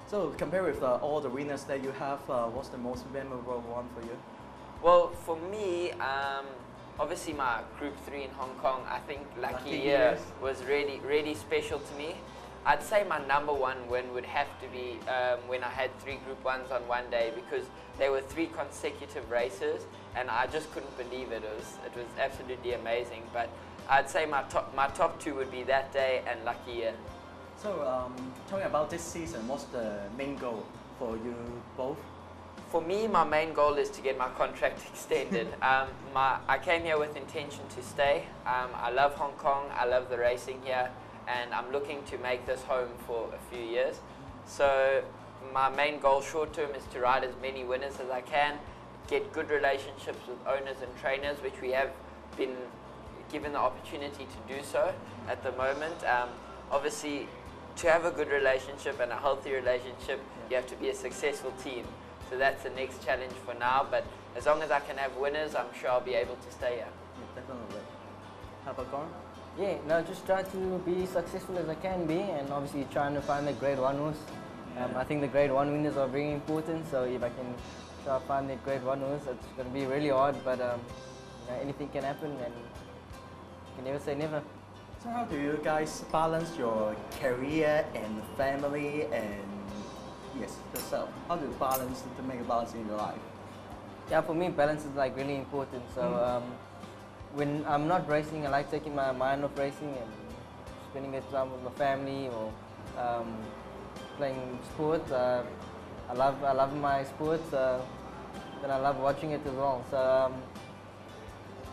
So compared with all the winners that you have, what's the most memorable one for you? Well, for me, obviously my Group 3 in Hong Kong, I think Lucky Year was really special to me. I'd say my number one win would have to be when I had 3 Group 1s on one day, because they were 3 consecutive races and I just couldn't believe it. It was absolutely amazing. But I'd say my top 2 would be that day and Lucky Year. So talking about this season, what's the main goal for you both? For me, my main goal is to get my contract extended. I came here with intention to stay. I love Hong Kong, I love the racing here, and I'm looking to make this home for a few years. So my main goal short term is to ride as many winners as I can, get good relationships with owners and trainers, which we have been given the opportunity to do so at the moment. Obviously, to have a good relationship and a healthy relationship, you have to be a successful team. So that's the next challenge for now, but as long as I can have winners, I'm sure I'll be able to stay here. Yeah, definitely. How about Gordon? Yeah, no, just try to be successful as I can be, and obviously trying to find the grade 1 winners. I think the grade 1 winners are very important, so if I can try to find the grade 1 winners, it's going to be really hard, but you know, anything can happen and you can never say never. So how do you guys balance your career and family and yourself? How do you balance to make a balance in your life? Yeah, for me, balance is like really important. So when I'm not racing, I like taking my mind off racing and spending it time with my family or playing sports. I love my sports, and I love watching it as well. So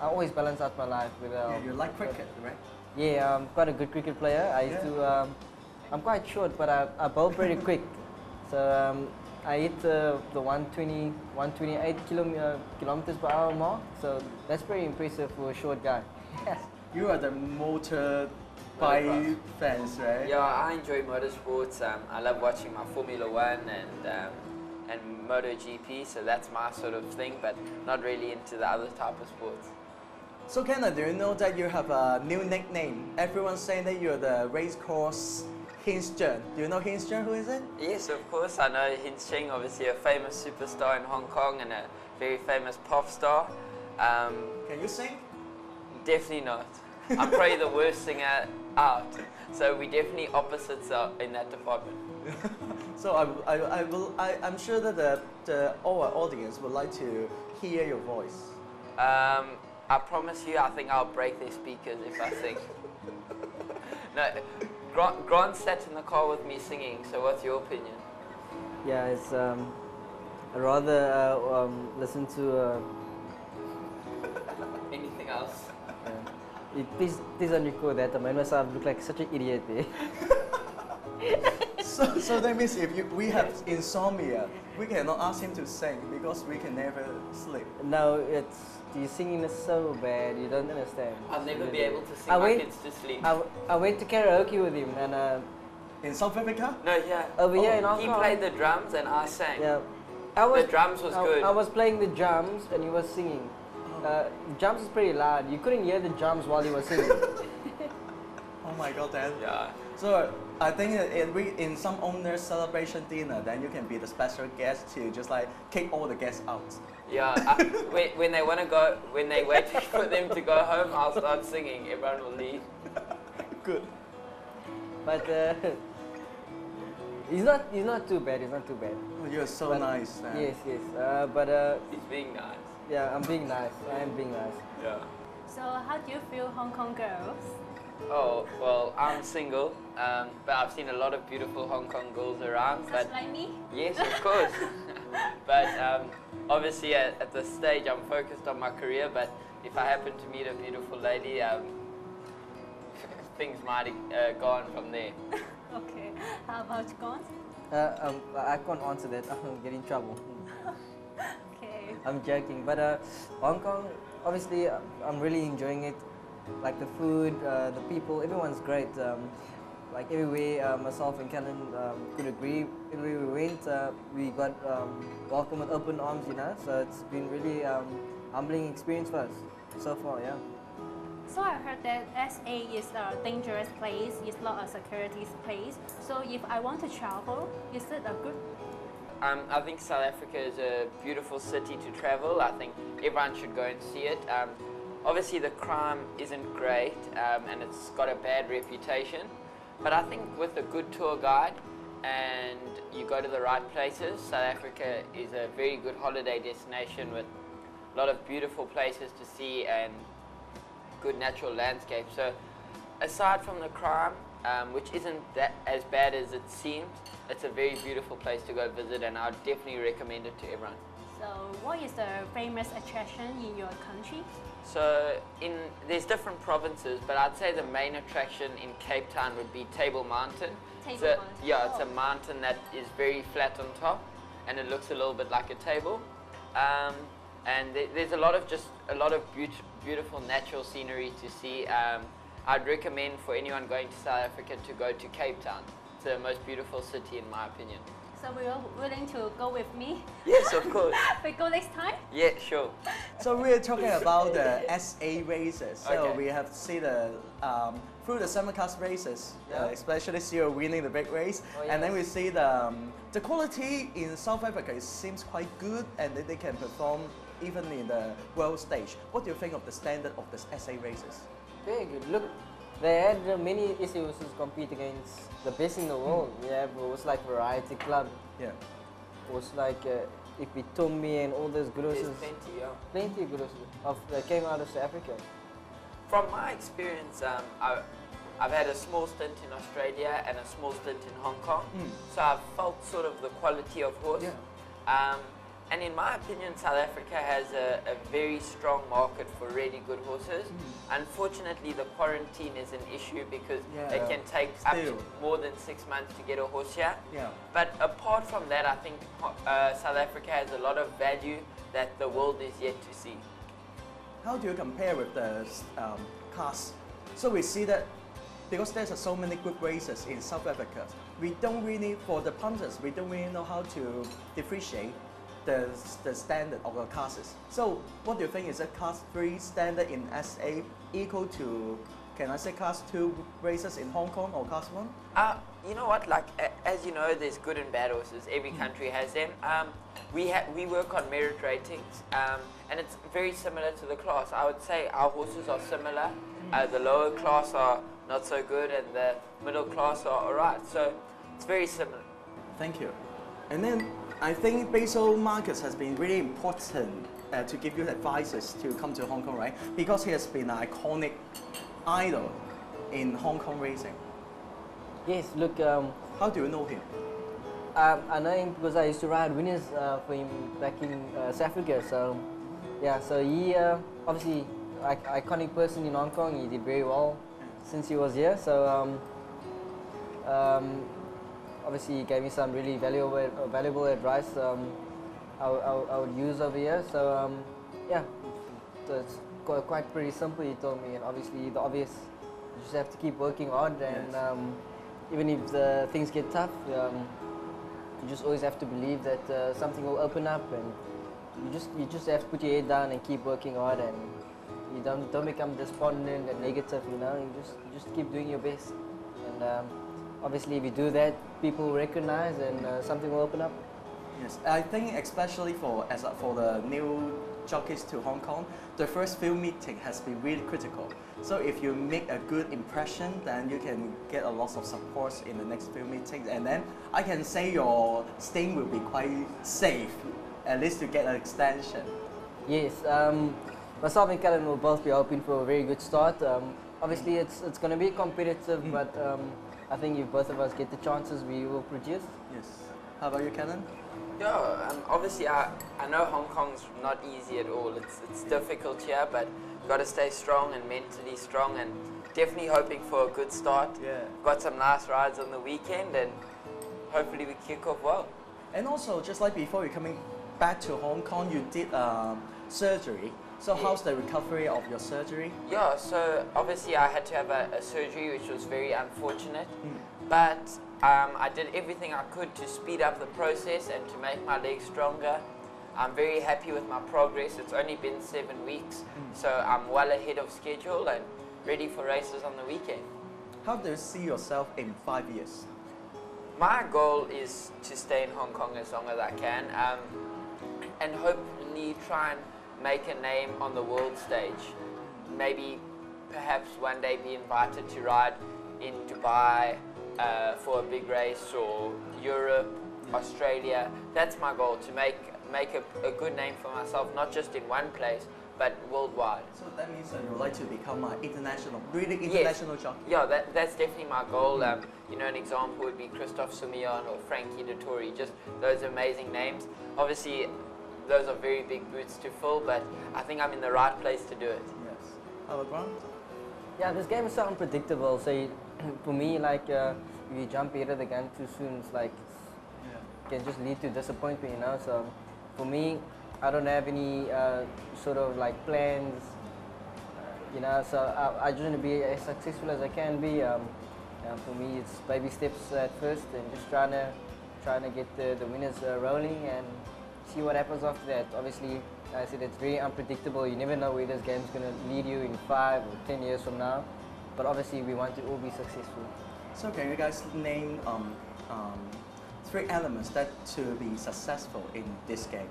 I always balance out my life with. Yeah, you like cricket, right? Yeah, I'm quite a good cricket player. I used to. I'm quite short, but I bowl pretty quick. So I hit the 128 kilometers per hour mark. So that's pretty impressive for a short guy. You are the motorbike fans, right? Yeah, I enjoy motorsports. I love watching my Formula 1 and MotoGP, so that's my sort of thing, but not really into the other type of sports. So Callan, do you know that you have a new nickname? Everyone's saying that you're the racecourse Hinsjun. Do you know Hinsjun? Who is it? Yes, of course. I know Hinsjun, obviously a famous superstar in Hong Kong and a very famous pop star. Can you sing? Definitely not. I'm probably the worst singer out. So we definitely opposites in that department. So I'm sure that all our audience would like to hear your voice. I promise you, I think I'll break their speakers if I sing. No, Grant sat in the car with me singing, so what's your opinion? Yeah, it's I'd rather listen to anything else. Please don't record that. I made myself look like such an idiot there. So that means if we have insomnia, we cannot ask him to sing because we can never sleep. No, your singing is so bad, you don't understand. I'll never be able to sing my kids to sleep. I went to karaoke with him and... in South Africa? No, yeah. Over here in Hong Kong. He played the drums and I sang. Yeah. The drums was good. I was playing the drums and he was singing. The drums is pretty loud. You couldn't hear the drums while he was singing. Oh my god, Dan. Yeah. So I think in some owner's celebration dinner, then you can be the special guest to just like kick all the guests out. Yeah, when they want to go, when they wait for them to go home, I'll start singing. Everyone will leave. Good. But he's not too bad. He's not too bad. Oh, you're so nice. Man. Yes, yes. But he's being nice. Yeah, I'm being nice. I am being nice. Yeah. So how do you feel Hong Kong girls? Oh, well, I'm single, but I've seen a lot of beautiful Hong Kong girls around. Such like me? Yes, of course. But obviously at this stage I'm focused on my career, but if I happen to meet a beautiful lady, things might go on from there. Okay, how about Gons? I can't answer that. I'll get in trouble. Okay. I'm joking, but Hong Kong, obviously I'm really enjoying it. Like the food, the people, everyone's great. Like everywhere, myself and Callan could agree. Everywhere we went, we got welcomed with open arms, you know. So it's been really humbling experience for us so far, yeah. So I heard that SA is a dangerous place, it's not a security place. So if I want to travel, is it a good? I think South Africa is a beautiful city to travel. I think everyone should go and see it. Obviously the crime isn't great and it's got a bad reputation. But I think with a good tour guide and you go to the right places, South Africa is a very good holiday destination with a lot of beautiful places to see and good natural landscapes. So aside from the crime, which isn't that as bad as it seems, it's a very beautiful place to go visit and I would definitely recommend it to everyone. So what is the famous attraction in your country? So there's different provinces, but I'd say the main attraction in Cape Town would be Table Mountain. Table Mountain. Yeah, it's a mountain that is very flat on top and it looks a little bit like a table. And there's a lot of beautiful natural scenery to see. I'd recommend for anyone going to South Africa to go to Cape Town. It's the most beautiful city in my opinion. So you're willing to go with me? Yes, of course. We go next time? Yeah, sure. So we're talking about the SA races. So Okay. we have seen the through the summer class races, Yeah. especially Zero winning the big race, Oh, and then we yes. see the quality in South Africa. It seems quite good, and they can perform even in the world stage. What do you think of the standard of the SA races? Very good. Look, they had many SA horses compete against the best in the world. We have horses like Variety Club, Yeah. horses like Epitome and all those good There's horses. plenty, yeah. Plenty of good horses that came out of South Africa. From my experience, I've had a small stint in Australia and a small stint in Hong Kong, so I've felt sort of the quality of horse. Yeah. And in my opinion, South Africa has a very strong market for really good horses. Unfortunately, the quarantine is an issue because Yeah. it can take up to Still. more than 6 months to get a horse here. Yeah. But apart from that, I think South Africa has a lot of value that the world is yet to see. How do you compare with the class? So we see that because there's so many good races in South Africa, we don't really, for the punters, we don't really know how to differentiate the standard of the classes. So what do you think, is a class 3 standard in SA equal to, can I say, class 2 races in Hong Kong or class 1? You know what? Like as you know, there's good and bad horses. Every country has them. We work on merit ratings, and it's very similar to the class. I would say our horses are similar. The lower class are not so good, and the middle class are alright. So it's very similar. Thank you. And then I think Basil Marcus has been really important to give you advices to come to Hong Kong, right? Because he has been an iconic idol in Hong Kong racing. Yes, look, How do you know him? I know him because I used to ride winners for him back in South Africa. So, yeah, so he obviously iconic person in Hong Kong. He did very well since he was here. So, obviously he gave me some really valuable advice I would use over here. So, yeah, so it's quite pretty simple. He told me, and obviously the obvious, you just have to keep working hard, and Yes. even if things get tough. You just always have to believe that something will open up, and you just have to put your head down and keep working hard, and you don't become despondent and negative. You know, you just keep doing your best, and obviously if you do that, people will recognize, and something will open up. Yes, I think especially for the new jockeys to Hong Kong, the first few meeting has been really critical. So if you make a good impression, then you can get a lot of support in the next few meetings, and then I can say your staying will be quite safe, at least to get an extension. Yes, myself and Callan will both be hoping for a very good start. Obviously it's going to be competitive, but I think if both of us get the chances, we will produce. Yes. How about you, Callan? Yeah, obviously I know Hong Kong's not easy at all. It's difficult here, but you've got to stay strong and mentally strong, and definitely hoping for a good start. Yeah. Got some nice rides on the weekend, and hopefully we kick off well. And also, just like before you're coming back to Hong Kong, you did surgery. So Yeah. how's the recovery of your surgery? Yeah, so obviously I had to have a surgery, which was very unfortunate, but I did everything I could to speed up the process and to make my legs stronger. I'm very happy with my progress. It's only been 7 weeks, so I'm well ahead of schedule, and ready for races on the weekend. How do you see yourself in 5 years? My goal is to stay in Hong Kong as long as I can, and hopefully try and make a name on the world stage. Maybe perhaps one day be invited to ride in Dubai for a big race, or Europe, Australia. That's my goal, to make a good name for myself, not just in one place, but worldwide. So that means that you would like to become an international, really international jockey? Yeah, that's definitely my goal. You know, an example would be Christophe Soumillon or Frankie Dettori, just those amazing names. Obviously, those are very big boots to fill, but I think I'm in the right place to do it. Yes. How about Grant? Yeah, this game is so unpredictable. So for me, like if you jump ahead of the gun too soon, it's like can just lead to disappointment, you know. So for me, I don't have any sort of like plans, you know. So I just want to be as successful as I can be. For me, it's baby steps at first, and just trying to get the winners rolling and see what happens after that. Obviously, I said it's very unpredictable. You never know where this game's going to lead you in 5 or 10 years from now. But obviously, we want to all be successful. So can you guys name 3 elements that to be successful in this game?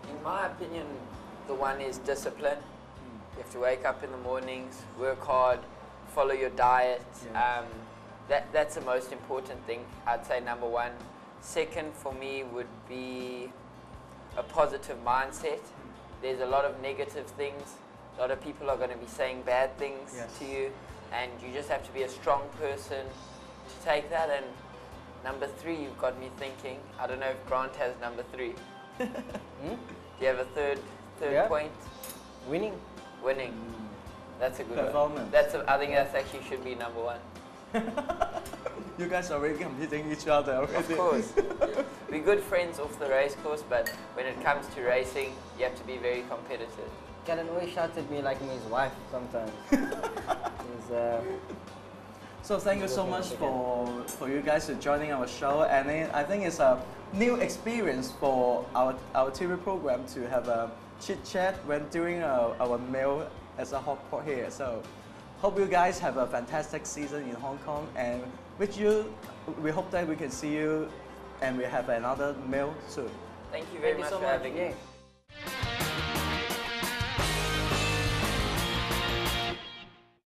In my opinion, the one is discipline. You have to wake up in the mornings, work hard, follow your diet. Yes. That's the most important thing. I'd say number 1. Second for me would be a positive mindset. There's a lot of negative things. A lot of people are going to be saying bad things to you, and you just have to be a strong person to take that. And number 3, you've got me thinking. I don't know if Grant has number 3. Do you have a third point? Winning. Winning. That's a good Performance. one. I think that's actually should be number 1. You guys are already competing each other already. Of course. We're good friends off the race course, but when it comes to racing, you have to be very competitive. Callan always shouts at me like I'm his wife sometimes. So thank you so much for you guys to joining our show, and I think it's a new experience for our TV program to have a chit chat when doing our meal as a hot pot here. So hope you guys have a fantastic season in Hong Kong, and we hope that we can see you and we have another meal soon. Thank you very much for having me.